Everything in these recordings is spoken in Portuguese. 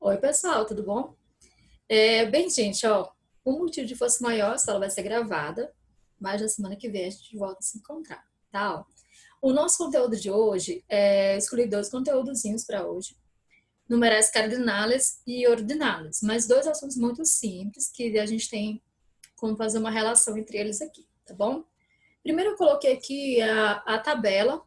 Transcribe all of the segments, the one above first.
Oi, pessoal, tudo bom? Bem, gente, ó, o motivo de força maior, essa aula vai ser gravada, mas na semana que vem a gente volta a se encontrar, tá? Ó, o nosso conteúdo de hoje escolhi dois conteúdozinhos para hoje, numerais cardinais e ordinais, mas dois assuntos muito simples que a gente tem como fazer uma relação entre eles aqui, tá bom? Primeiro eu coloquei aqui a tabela,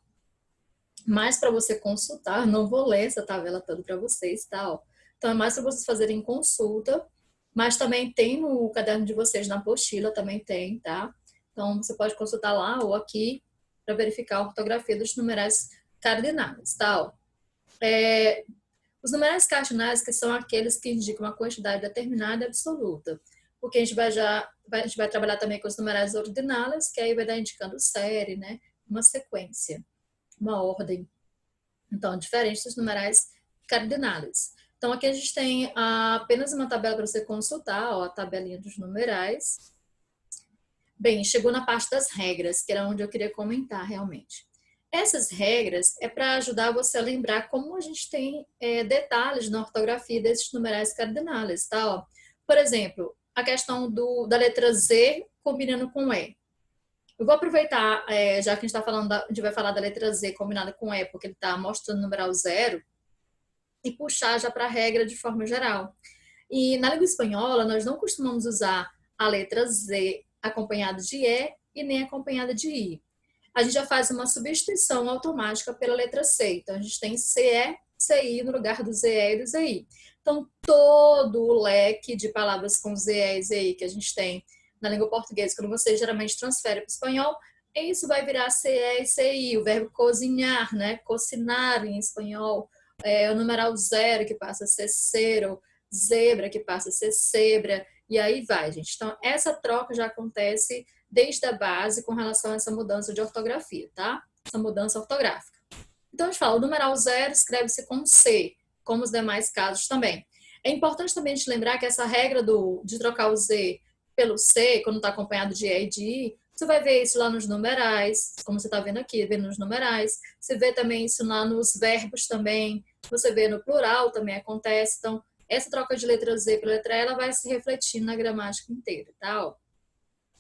mais para você consultar, não vou ler essa tabela toda para vocês, tá? Ó. Então é mais para vocês fazerem consulta, mas também tem no caderno de vocês, na apostila também tem, tá? Então você pode consultar lá ou aqui para verificar a ortografia dos numerais cardinais, tá? Ó. Os numerais cardinais que são aqueles que indicam uma quantidade determinada e absoluta, porque a gente vai trabalhar também com os numerais ordinais, que aí vai dar indicando série, né? Uma sequência, uma ordem. Então, diferente dos numerais cardinais. Então, aqui a gente tem apenas uma tabela para você consultar, ó, a tabelinha dos numerais. Bem, chegou na parte das regras, que era onde eu queria comentar realmente. Essas regras é para ajudar você a lembrar como a gente tem detalhes na ortografia desses numerais cardinais, tá? Ó, por exemplo, a questão da letra Z combinando com E. Eu vou aproveitar, já que a gente está falando, a gente vai falar da letra Z combinada com E, porque ele está mostrando o numeral zero, e puxar já para a regra de forma geral. E na língua espanhola, nós não costumamos usar a letra Z acompanhada de E nem acompanhada de I. A gente já faz uma substituição automática pela letra C. Então, a gente tem CE, CI no lugar do ZE e do ZI. Então, todo o leque de palavras com ZE e ZI que a gente tem na língua portuguesa, quando você geralmente transfere para o espanhol, isso vai virar CE e CI, o verbo cozinhar, né? Cocinar em espanhol, o numeral zero que passa a ser cero, zebra que passa a ser cebra, e aí vai, gente. Então, essa troca já acontece desde a base com relação a essa mudança de ortografia, tá? Essa mudança ortográfica. Então, a gente fala, o numeral zero escreve-se com C, como os demais casos também. É importante também a gente lembrar que essa regra de trocar o Z pelo C, quando está acompanhado de E e de I, você vai ver isso lá nos numerais, como você está vendo aqui, vendo nos numerais. Você vê também isso lá nos verbos também. Você vê no plural também acontece. Então, essa troca de letra Z pela letra E, ela vai se refletir na gramática inteira, tá? Ó.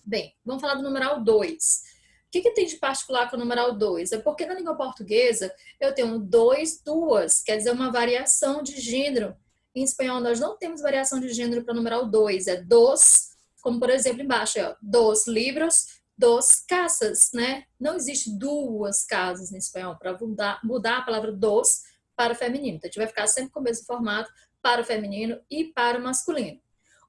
Bem, vamos falar do numeral 2. O que tem de particular com o numeral 2? É porque na língua portuguesa eu tenho dois, duas, quer dizer, uma variação de gênero. Em espanhol, nós não temos variação de gênero para o numeral 2, é dos, como por exemplo embaixo, ó, dos livros, dos casas, né? Não existe duas casas em espanhol para mudar a palavra dos para o feminino. Então, a gente vai ficar sempre com o mesmo formato para o feminino e para o masculino.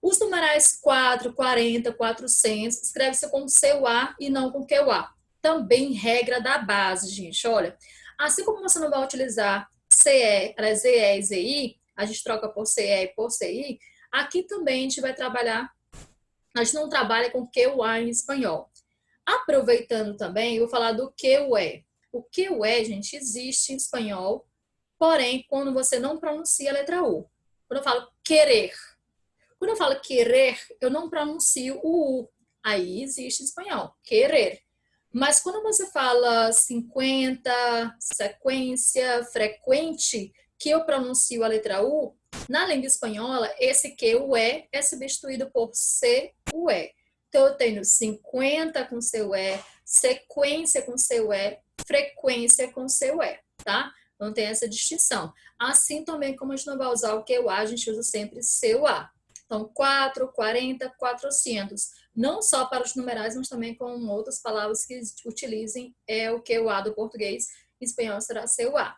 Os numerais 4, 40, 400, escreve-se com CUA e não com QA. Também regra da base, gente. Olha, assim como você não vai utilizar CE, ZE e ZI, a gente troca por CE e por CI, aqui também a gente vai trabalhar, a gente não trabalha com QA em espanhol. Aproveitando também, eu vou falar do QE. O QE, gente, existe em espanhol, porém, quando você não pronuncia a letra U. Quando eu falo querer, quando eu falo querer, eu não pronuncio o U. Aí existe em espanhol, querer. Mas quando você fala 50, sequência, frequente, que eu pronuncio a letra U, na língua espanhola, esse que o é substituído por C, U, E. Então, eu tenho 50 com seu E, sequência com seu E, frequência com seu E, tá? Não tem essa distinção. Assim também, como a gente não vai usar o que o A, a gente usa sempre seu A. Então, 4, 40, 400. Não só para os numerais, mas também com outras palavras que utilizem o que o A do português, em espanhol será seu A.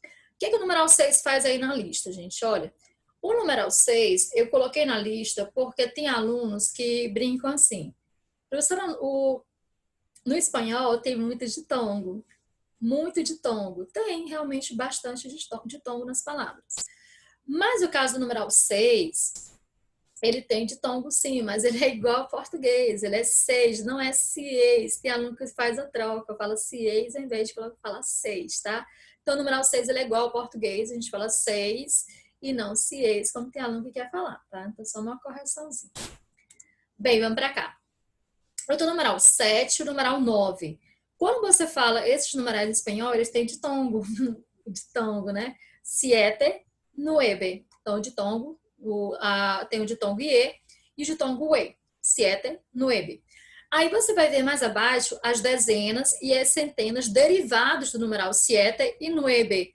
O que o numeral 6 faz aí na lista, gente? Olha, o numeral 6 eu coloquei na lista porque tem alunos que brincam assim. Professora, no espanhol tem muito ditongo. Muito ditongo. Tem realmente bastante ditongo nas palavras. Mas o caso do numeral 6, ele tem ditongo sim, mas ele é igual ao português, ele é seis, não é cieis. Tem aluno que faz a troca, fala cieis ao invés de falar seis, tá? Então, o numeral 6 ele é igual ao português, a gente fala seis e não cieis, como tem aluno que quer falar, tá? Então, só uma correçãozinha. Bem, vamos para cá. Eu tô no numeral 7 e o numeral 9. Quando você fala esses numerais em espanhol, eles têm ditongo, ditongo, né? Siete, nueve. Então, o ditongo, tem o ditongo ie e o ditongo e. Siete, nueve. Aí você vai ver mais abaixo as dezenas e as centenas derivados do numeral siete e nueve.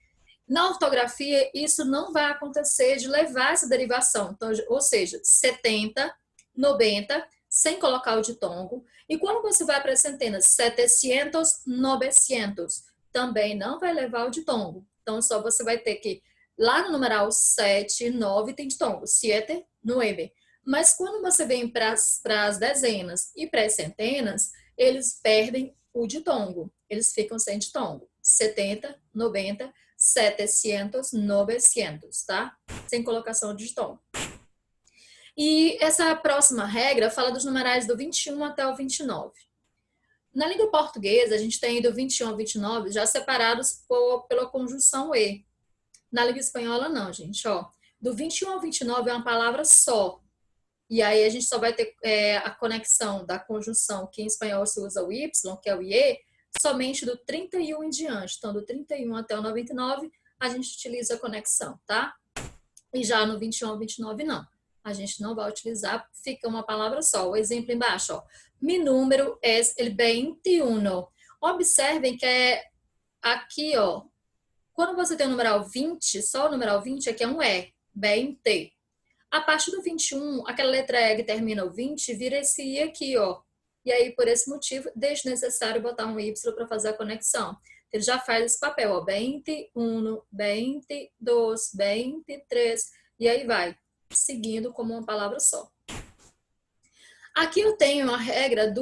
Na ortografia, isso não vai acontecer de levar essa derivação. Então, ou seja, 70, 90, sem colocar o ditongo. E quando você vai para as centenas, 700, 900, também não vai levar o ditongo. Então, só você vai ter que, lá no numeral 7, 9, tem ditongo. 7, 9. Mas quando você vem para as dezenas e para as centenas, eles perdem o ditongo. Eles ficam sem ditongo. 70, 90, 700, 900, tá? Sem colocação de ditongo. E essa próxima regra fala dos numerais do 21 até o 29. Na língua portuguesa, a gente tem do 21 ao 29 já separados pela conjunção E. Na língua espanhola, não, gente. Ó, do 21 ao 29 é uma palavra só. E aí a gente só vai ter a conexão da conjunção, que em espanhol se usa o Y, que é o IE, somente do 31 em diante. Então, do 31 até o 99, a gente utiliza a conexão, tá? E já no 21 ao 29, não. A gente não vai utilizar, fica uma palavra só. O exemplo embaixo, ó. Mi número es el 21. Observem que é aqui, ó. Quando você tem o numeral 20, só o numeral 20 aqui é um E, 20. A partir do 21, aquela letra E que termina o 20, vira esse I aqui, ó. E aí, por esse motivo, deixa necessário botar um Y para fazer a conexão. Ele já faz esse papel, ó. 21, 22, 23, e aí vai, seguindo como uma palavra só. Aqui eu tenho a regra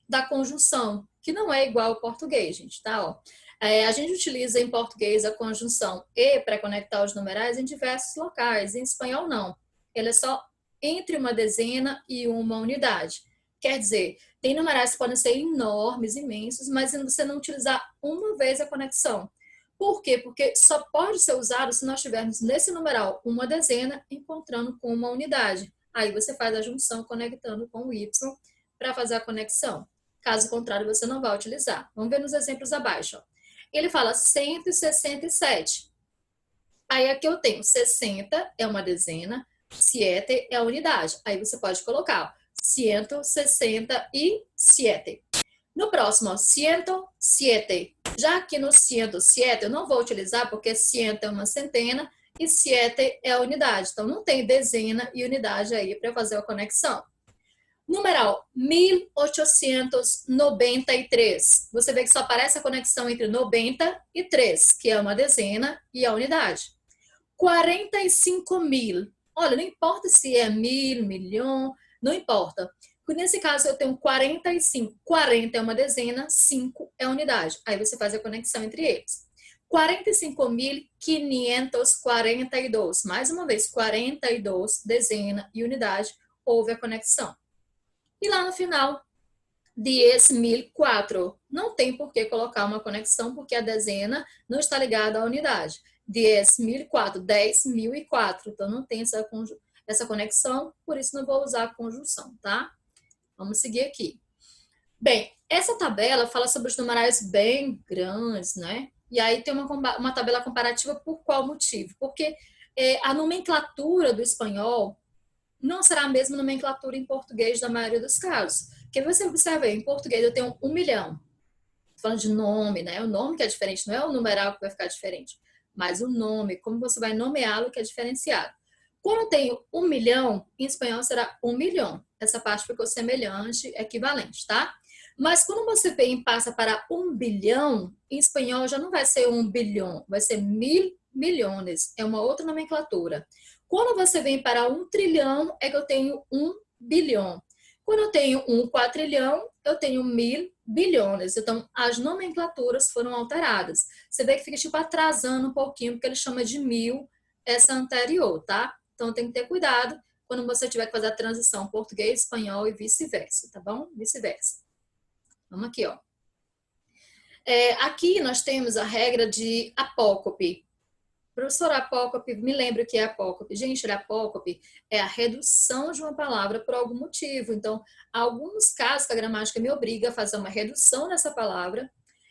da conjunção, que não é igual ao português, gente, tá? Ó. A gente utiliza em português a conjunção e para conectar os numerais em diversos locais. Em espanhol, não. Ele é só entre uma dezena e uma unidade. Quer dizer, tem numerais que podem ser enormes, imensos, mas você não utilizar uma vez a conexão. Por quê? Porque só pode ser usado se nós tivermos nesse numeral uma dezena encontrando com uma unidade. Aí você faz a junção conectando com o Y para fazer a conexão. Caso contrário, você não vai utilizar. Vamos ver nos exemplos abaixo. Ó. Ele fala 167. Aí aqui eu tenho 60 é uma dezena, 7 é a unidade. Aí você pode colocar 167. No próximo, ó, 107. Já aqui no 107 eu não vou utilizar porque 100 é uma centena e 7 é a unidade. Então não tem dezena e unidade aí para fazer a conexão. Numeral 1893. Você vê que só aparece a conexão entre 90 e 3, que é uma dezena e a unidade. 45.000. Olha, não importa se é mil, milhão, não importa. Porque nesse caso eu tenho 45. 40 é uma dezena, 5 é a unidade. Aí você faz a conexão entre eles. 45.542. Mais uma vez, 42, dezena e unidade, houve a conexão. E lá no final, 10.004. Não tem por que colocar uma conexão, porque a dezena não está ligada à unidade. 10.004, 10.004. Então, não tem essa conexão, por isso não vou usar a conjunção, tá? Vamos seguir aqui. Bem, essa tabela fala sobre os numerais bem grandes, né? E aí tem uma tabela comparativa por qual motivo? Porque a nomenclatura do espanhol não será a mesma nomenclatura em português da maioria dos casos. Porque você observa aí, em português eu tenho 1 milhão. Tô falando de nome, né? O nome que é diferente, não é o numeral que vai ficar diferente, mas o nome, como você vai nomeá-lo que é diferenciado. Quando eu tenho 1 milhão, em espanhol será 1 milhão. Essa parte ficou semelhante, equivalente, tá? Mas quando você vem e passa para 1 bilhão, em espanhol já não vai ser 1 bilhão, vai ser 1.000 milhões. É uma outra nomenclatura. Quando você vem para 1 trilhão, é que eu tenho 1 bilhão. Quando eu tenho 1 quatrilhão, eu tenho 1.000 bilhões. Então, as nomenclaturas foram alteradas. Você vê que fica tipo atrasando um pouquinho, porque ele chama de 1.000 essa anterior, tá? Então, tem que ter cuidado quando você tiver que fazer a transição português, espanhol e vice-versa, tá bom? Vice-versa. Vamos aqui, ó. Aqui nós temos a regra de apócope. Professor, apócope, me lembro o que é apócope. Gente, apócope é a redução de uma palavra por algum motivo. Então, há alguns casos que a gramática me obriga a fazer uma redução nessa palavra.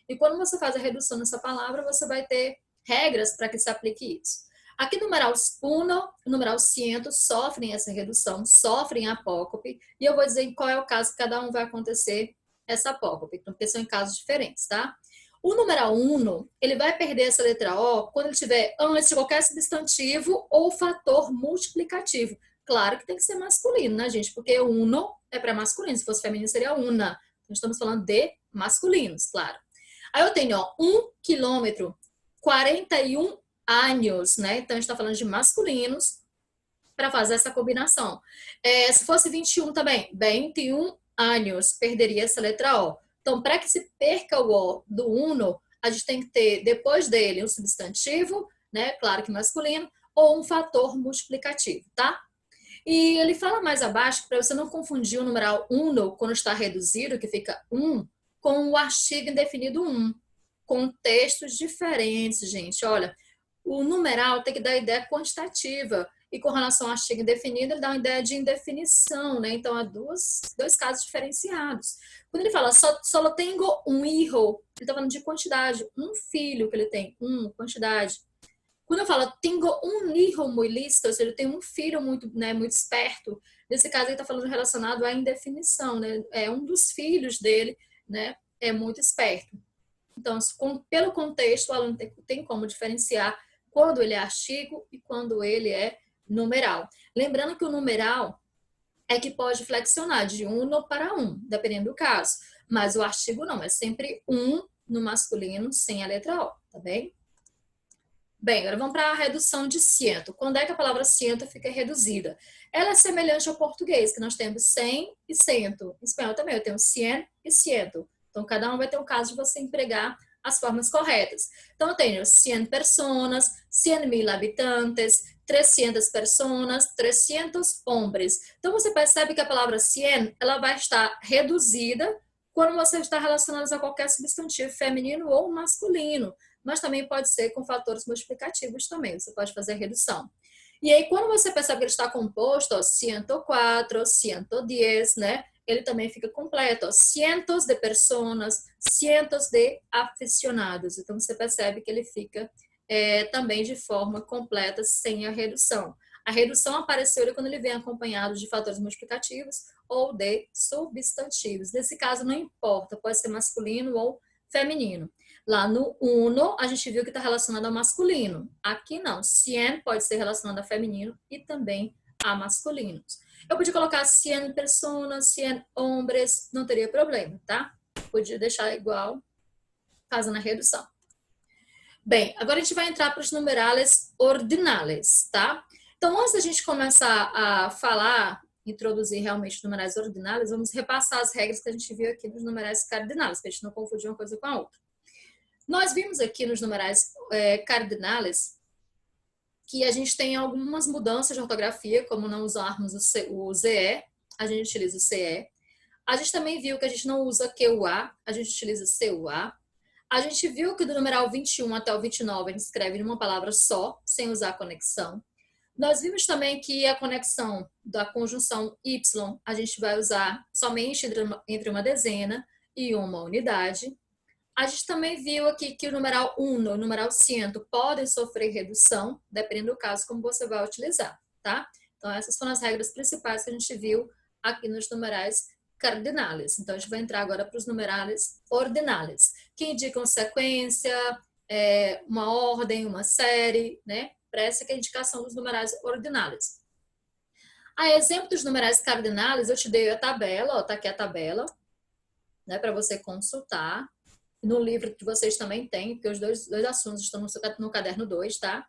E quando você faz a redução nessa palavra, você vai ter regras para que se aplique isso. Aqui no numeral uno, o numeral ciento sofrem essa redução, sofrem a apócope, e eu vou dizer em qual é o caso que cada um vai acontecer essa apócope, porque são em casos diferentes, tá? O numeral uno, ele vai perder essa letra O quando ele estiver antes de qualquer substantivo ou fator multiplicativo. Claro que tem que ser masculino, né, gente? Porque uno é para masculino, se fosse feminino seria una. Então, estamos falando de masculinos, claro. Aí eu tenho, ó, 1 quilômetro, 41 anos, né? Então, a gente está falando de masculinos para fazer essa combinação. Se fosse 21 também, 21 anos, perderia essa letra O. Então, para que se perca o O do uno, a gente tem que ter, depois dele, um substantivo, né? Claro que masculino, ou um fator multiplicativo, tá? E ele fala mais abaixo, para você não confundir o numeral uno, quando está reduzido, que fica um, com o artigo indefinido um. Contextos diferentes, gente. Olha, o numeral tem que dar ideia quantitativa. E com relação ao artigo indefinido, ele dá uma ideia de indefinição, né? Então, há dois casos diferenciados. Quando ele fala solo tengo um hijo, ele está falando de quantidade. Um filho que ele tem, quantidade. Quando eu falo tengo um hijo muy listo, ou seja, eu tenho um filho muito, né, muito esperto, nesse caso ele está falando relacionado à indefinição, né? É um dos filhos dele, né? É muito esperto. Então, pelo contexto, o aluno tem como diferenciar quando ele é artigo e quando ele é numeral. Lembrando que o numeral é que pode flexionar de uno para um, dependendo do caso. Mas o artigo não, é sempre um no masculino sem a letra O, tá bem? Bem, agora vamos para a redução de ciento. Quando é que a palavra ciento fica reduzida? Ela é semelhante ao português, que nós temos cem e cento. Em espanhol também, eu tenho cien e ciento. Então, cada um vai ter um caso de você empregar as formas corretas. Então, eu tenho 100 personas, 100.000 habitantes, 300 personas, 300 hombres. Então, você percebe que a palavra 100, ela vai estar reduzida quando você está relacionado a qualquer substantivo feminino ou masculino, mas também pode ser com fatores multiplicativos também, você pode fazer a redução. E aí, quando você percebe que ele está composto, ó, 104, 110, né? Ele também fica completo, ó, cientos de personas, cientos de aficionados. Então, você percebe que ele fica também de forma completa, sem a redução. A redução apareceu quando ele vem acompanhado de fatores multiplicativos ou de substantivos. Nesse caso, não importa, pode ser masculino ou feminino. Lá no uno, a gente viu que está relacionado ao masculino. Aqui não. Cien pode ser relacionado a feminino e também a masculinos. Eu podia colocar 100 personas, 100 hombres, não teria problema, tá? Podia deixar igual, fazendo a redução. Bem, agora a gente vai entrar para os numerales ordinales, tá? Então, antes da gente começar a falar, introduzir realmente os numerais ordinales, vamos repassar as regras que a gente viu aqui nos numerais cardinales, para a gente não confundir uma coisa com a outra. Nós vimos aqui nos numerais cardinales que a gente tem algumas mudanças de ortografia, como não usarmos o ZE, a gente utiliza o CE. A gente também viu que a gente não usa QA, a gente utiliza CUA. A gente viu que do numeral 21 até o 29 a gente escreve numa palavra só, sem usar conexão. Nós vimos também que a conexão da conjunção Y a gente vai usar somente entre uma dezena e uma unidade. A gente também viu aqui que o numeral uno e o numeral ciento podem sofrer redução, dependendo do caso como você vai utilizar, tá? Então, essas foram as regras principais que a gente viu aqui nos numerais cardinales. Então, a gente vai entrar agora para os numerais ordinales, que indicam sequência, uma ordem, uma série, né? Para essa que é a indicação dos numerais ordinales. A exemplo dos numerais cardinales, eu te dei a tabela, ó, tá aqui a tabela, né? Para você consultar. No livro que vocês também têm, porque os dois assuntos estão no caderno 2, tá?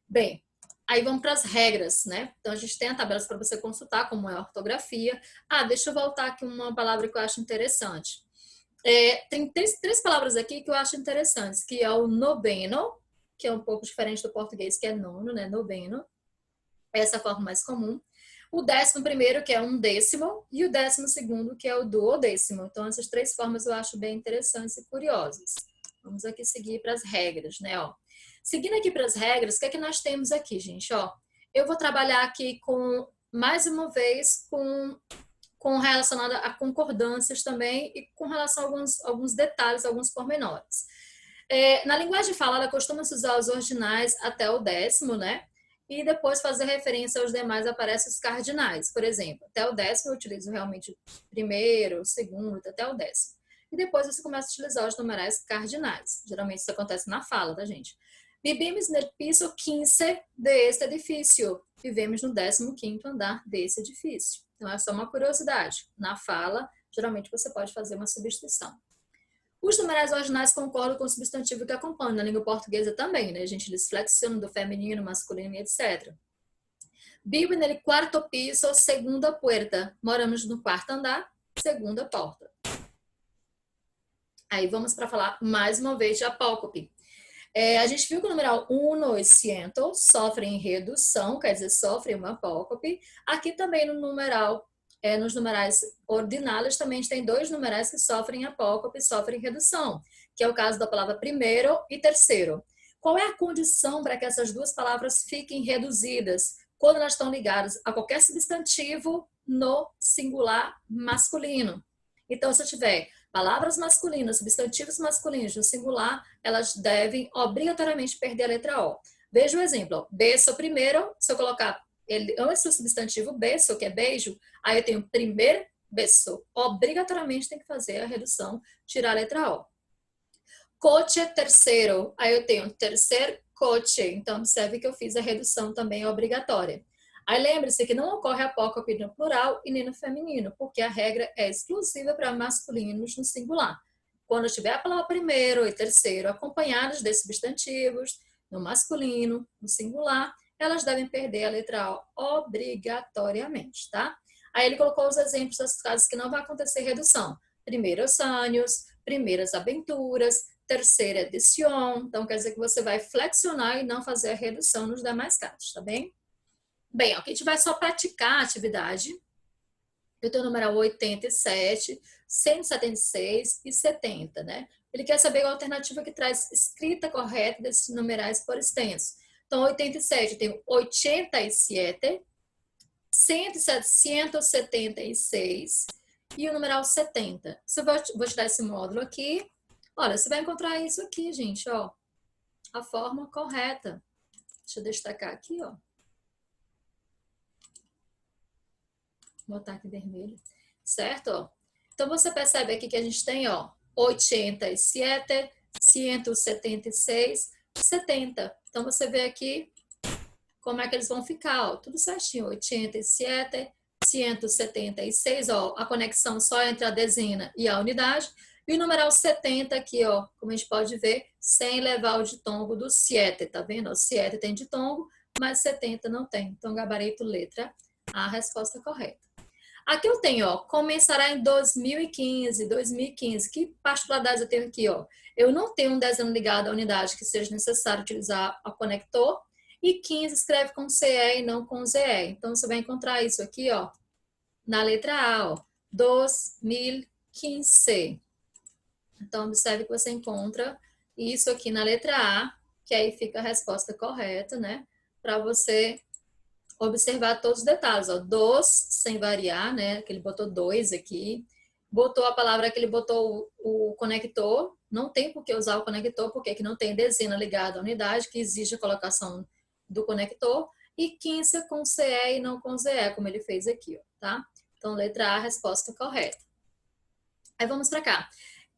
Bem, aí vamos para as regras, né? Então, a gente tem a tabela para você consultar, como é a ortografia. Deixa eu voltar aqui uma palavra que eu acho interessante. Tem três palavras aqui que eu acho interessantes, que é o noveno, que é um pouco diferente do português, que é nono, né? Noveno. Essa é a forma mais comum. O 11º, que é um décimo, e o 12º, que é o duodécimo. Então, essas três formas eu acho bem interessantes e curiosas. Vamos aqui seguir para as regras, né? Ó. Seguindo aqui para as regras, o que é que nós temos aqui, gente? Ó, eu vou trabalhar aqui mais uma vez, com relacionado a concordâncias também e com relação a alguns detalhes, alguns pormenores. Na linguagem falada, costuma-se usar os ordinais até o 10º, né? E depois fazer referência aos demais aparecem os cardinais. Por exemplo, até o 10º eu utilizo realmente o primeiro, o segundo, até o 10º. E depois você começa a utilizar os numerais cardinais. Geralmente isso acontece na fala, tá, gente? Vivemos no piso 15 deste edifício. Vivemos no 15º andar desse edifício. Então, é só uma curiosidade. Na fala, geralmente você pode fazer uma substituição. Os numerais ordinais concordam com o substantivo que acompanha. Na língua portuguesa também, né? A gente diz flexiona do feminino, masculino e etc. Vivo no quarto piso, segunda puerta. Moramos no quarto andar, segunda porta. Aí vamos para falar mais uma vez de apócope. A gente viu que o numeral 1 e 100 sofrem redução, quer dizer, sofrem uma apócope. Aqui também no numeral, nos numerais ordinários, também a gente tem dois numerais que sofrem apócope e sofrem redução, que é o caso da palavra primeiro e terceiro. Qual é a condição para que essas duas palavras fiquem reduzidas? Quando elas estão ligadas a qualquer substantivo no singular masculino. Então, se eu tiver palavras masculinas, substantivos masculinos no singular, elas devem obrigatoriamente perder a letra O. Veja o exemplo. Beijo primeiro, se eu colocar ele antes do substantivo beijo, que é beijo, aí eu tenho primeiro beijo. Obrigatoriamente tem que fazer a redução, tirar a letra O. Coche terceiro, aí eu tenho terceiro coche. Então, observe que eu fiz a redução também obrigatória. Aí lembre-se que não ocorre apócope no plural e nem no feminino, porque a regra é exclusiva para masculinos no singular. Quando tiver a palavra primeiro e terceiro acompanhados de substantivos, no masculino, no singular, elas devem perder a letra O obrigatoriamente, tá? Aí ele colocou os exemplos das casos que não vai acontecer redução. Primeiros anos, primeiras aventuras, terceira edição. Então, quer dizer que você vai flexionar e não fazer a redução nos demais casos, tá bem? Bem, aqui a gente vai só praticar a atividade. Eu tenho o número 87, 176 e 70, né? Ele quer saber a alternativa que traz escrita correta desses numerais por extenso. Então, 87, eu tenho 87, 176 e o numeral 70. Eu vou tirar esse módulo aqui. Olha, você vai encontrar isso aqui, gente, ó. A forma correta. Deixa eu destacar aqui, ó. Vou botar aqui vermelho, certo? Ó. Então, você percebe aqui que a gente tem, ó, 87, 176, 70. Então, você vê aqui como é que eles vão ficar, ó, tudo certinho, 87, 176, ó, a conexão só entre a dezena e a unidade, e o numeral 70 aqui, ó, como a gente pode ver, sem levar o ditongo do 7, tá vendo? O 7 tem ditongo, mas 70 não tem. Então, gabarito letra A, a resposta correta. Aqui eu tenho, ó, começará em 2015, 2015. Que particularidades eu tenho aqui, ó? Eu não tenho um dezeno ligado à unidade que seja necessário utilizar o conector. E 15 escreve com CE e não com ZE. Então, você vai encontrar isso aqui, ó, na letra A, ó, 2015. Então, observe que você encontra isso aqui na letra A, que aí fica a resposta correta, né? Para você observar todos os detalhes, ó, dos, sem variar, né, que ele botou 2 aqui, botou a palavra que ele botou o conector, não tem por que usar o conector, porque aqui não tem dezena ligada à unidade, que exige a colocação do conector, e 15 com CE e não com ZE, como ele fez aqui, ó, tá? Então, letra A, resposta correta. Aí vamos para cá.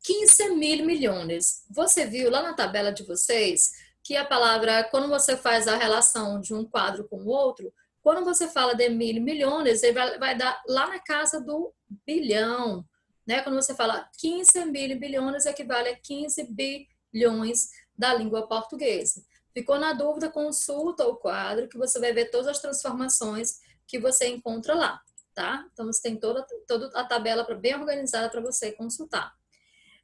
15 mil milhões. Você viu lá na tabela de vocês que a palavra, quando você faz a relação de um quadro com o outro, quando você fala de mil milhões, ele vai dar lá na casa do bilhão, né? Quando você fala 15 mil bilhões, equivale a 15 bilhões da língua portuguesa. Ficou na dúvida? Consulta o quadro que você vai ver todas as transformações que você encontra lá, tá? Então, você tem toda a tabela bem organizada para você consultar.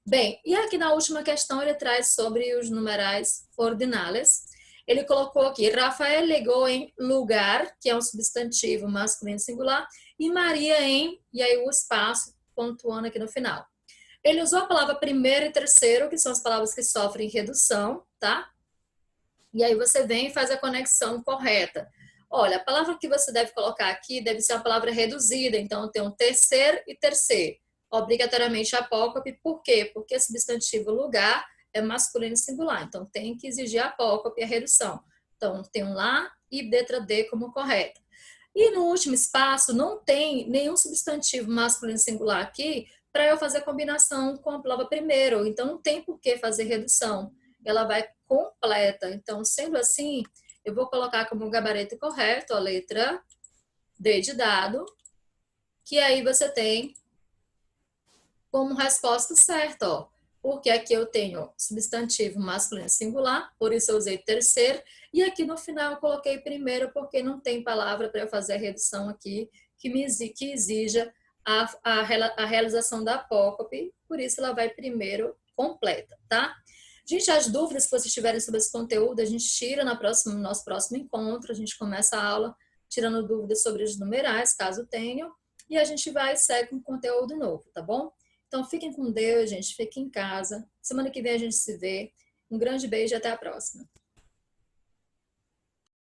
Bem, e aqui na última questão ele traz sobre os numerais ordinais. Ele colocou aqui, Rafael ligou em lugar, que é um substantivo masculino singular, e Maria em, e aí o espaço, pontuando aqui no final. Ele usou a palavra primeiro e terceiro, que são as palavras que sofrem redução, tá? E aí você vem e faz a conexão correta. Olha, a palavra que você deve colocar aqui deve ser uma palavra reduzida, então tem um terceiro e terceiro. Obrigatoriamente apócope, por quê? Porque substantivo lugar é masculino singular, então tem que exigir a apócope e a redução. Então, tem um lá e letra D como correta. E no último espaço, não tem nenhum substantivo masculino singular aqui para eu fazer combinação com a palavra primeiro. Então, não tem por que fazer redução. Ela vai completa. Então, sendo assim, eu vou colocar como gabarito correto a letra D de dado, que aí você tem como resposta certa, ó. Porque aqui eu tenho substantivo masculino singular, por isso eu usei terceiro, e aqui no final eu coloquei primeiro, porque não tem palavra para eu fazer a redução aqui que exija a realização da apócope, por isso ela vai primeiro completa, tá? Gente, as dúvidas que vocês tiverem sobre esse conteúdo, a gente tira no nosso próximo encontro, a gente começa a aula tirando dúvidas sobre os numerais, caso tenham, e a gente vai e segue um conteúdo novo, tá bom? Então, fiquem com Deus, gente. Fiquem em casa. Semana que vem a gente se vê. Um grande beijo e até a próxima.